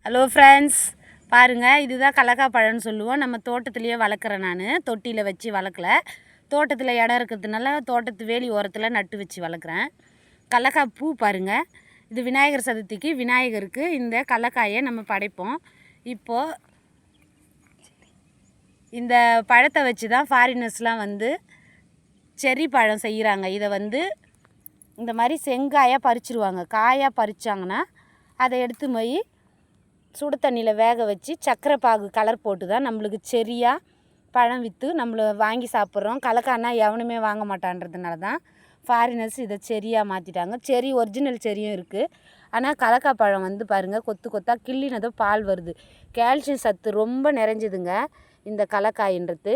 Hello friends, பாருங்கள், இதுதான் கடலக்காய் பழம்னு சொல்லுவோம். நம்ம தோட்டத்துலேயே வளர்க்குறேன். நான் தொட்டியில் வச்சு வளர்க்கல, தோட்டத்தில் இடம் இருக்கிறதுனால தோட்டத்து வேலி ஓரத்தில் நட்டு வச்சு வளர்க்குறேன். கடலக்காய் பூ பாருங்கள், இது விநாயகர் சதுர்த்திக்கு விநாயகருக்கு இந்த கடலக்காயை நம்ம படைப்போம். இப்போது இந்த பழத்தை வச்சு தான் ஃபாரினர்ஸ்லாம் வந்து செர்ரி பழம் செய்கிறாங்க. இதை வந்து இந்த மாதிரி செங்காயாக பறிச்சிருவாங்க. காயாக பறித்தாங்கன்னா அதை எடுத்து போய் சுடு தண்ணியில் வேக வச்சு சர்க்கரை பாகு கலர் போட்டு தான் நம்மளுக்கு செரியாக பழம் விற்று நம்மளை வாங்கி சாப்பிட்றோம். கடலக்காய்னா எவனுமே வாங்க மாட்டான்றதுனால தான் ஃபாரினர்ஸ் இதை செரியாக மாற்றிட்டாங்க. செரி ஒரிஜினல் செரியும் இருக்குது. ஆனால் கடலக்காய் பழம் வந்து பாருங்கள், கொத்து கொத்தாக கிள்ளினதும் பால் வருது. கால்சியம் சத்து ரொம்ப நிறைஞ்சதுங்க இந்த கடலக்காயின்றது.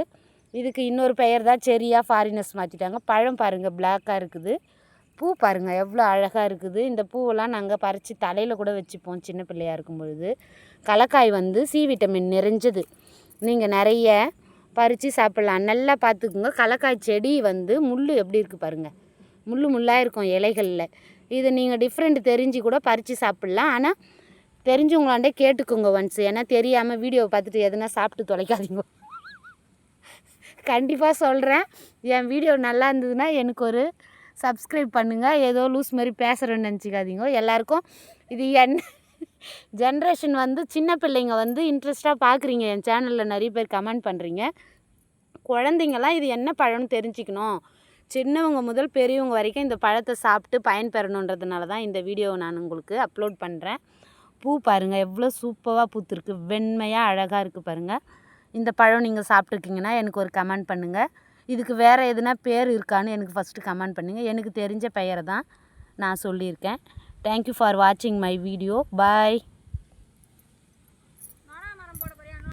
இதுக்கு இன்னொரு பெயர் தான் செரியாக ஃபாரினர்ஸ் மாற்றிட்டாங்க. பழம் பாருங்கள், பிளாக்காக இருக்குது. பூ பாருங்கள் எவ்வளோ அழகாக இருக்குது. இந்த பூவெல்லாம் நாங்கள் பறித்து தலையில் கூட வச்சுப்போம் சின்ன பிள்ளையாக இருக்கும் பொழுது. கடலக்காய் வந்து சி விட்டமின் நிறைஞ்சது. நீங்கள் நிறைய பறித்து சாப்பிட்லாம். நல்லா பார்த்துக்குங்க. கடலக்காய் செடி வந்து முள் எப்படி இருக்குது பாருங்கள், முள்ளாக இருக்கும் இலைகளில். இதை நீங்கள் டிஃப்ரெண்ட் தெரிஞ்சு கூட பறித்து சாப்பிட்லாம். ஆனால் தெரிஞ்சவங்களாண்டே கேட்டுக்கோங்க ஒன்ஸ். ஏன்னா தெரியாமல் வீடியோவை பார்த்துட்டு எதுனா சாப்பிட்டு தொலைக்காதீங்க. கண்டிப்பாக சொல்கிறேன், என் வீடியோ நல்லா இருந்ததுன்னா எனக்கு ஒரு சப்ஸ்கிரைப் பண்ணுங்கள். ஏதோ லூஸ் மாதிரி பேசுகிறேன்னு நினச்சிக்காதீங்க. எல்லாருக்கும் இது என்ன ஜென்ரேஷன் வந்து சின்ன பிள்ளைங்க வந்து இன்ட்ரெஸ்ட்டாக பார்க்குறீங்க. என் சேனலில் நிறைய பேர் கமெண்ட் பண்ணுறீங்க. குழந்தைங்களாம் இது என்ன பழம்னு தெரிஞ்சுக்கணும். சின்னவங்க முதல் பெரியவங்க வரைக்கும் இந்த பழத்தை சாப்பிட்டு பயன்பெறணுன்றதுனால தான் இந்த வீடியோவை நான் உங்களுக்கு அப்லோட் பண்ணுறேன். பூ பாருங்கள் எவ்வளோ சூப்பராக பூத்துருக்கு, வெண்மையாக அழகாக இருக்குது பாருங்கள். இந்த பழம் நீங்கள் சாப்பிட்ருக்கீங்கன்னா எனக்கு ஒரு கமெண்ட் பண்ணுங்கள். இதுக்கு வேறு எதுனா பேர் இருக்கான்னு எனக்கு ஃபஸ்ட்டு கமெண்ட் பண்ணுங்கள். எனக்கு தெரிஞ்ச பெயரை தான் நான் சொல்லியிருக்கேன். தேங்க்யூ ஃபார் வாட்சிங் மை வீடியோ. பாய்.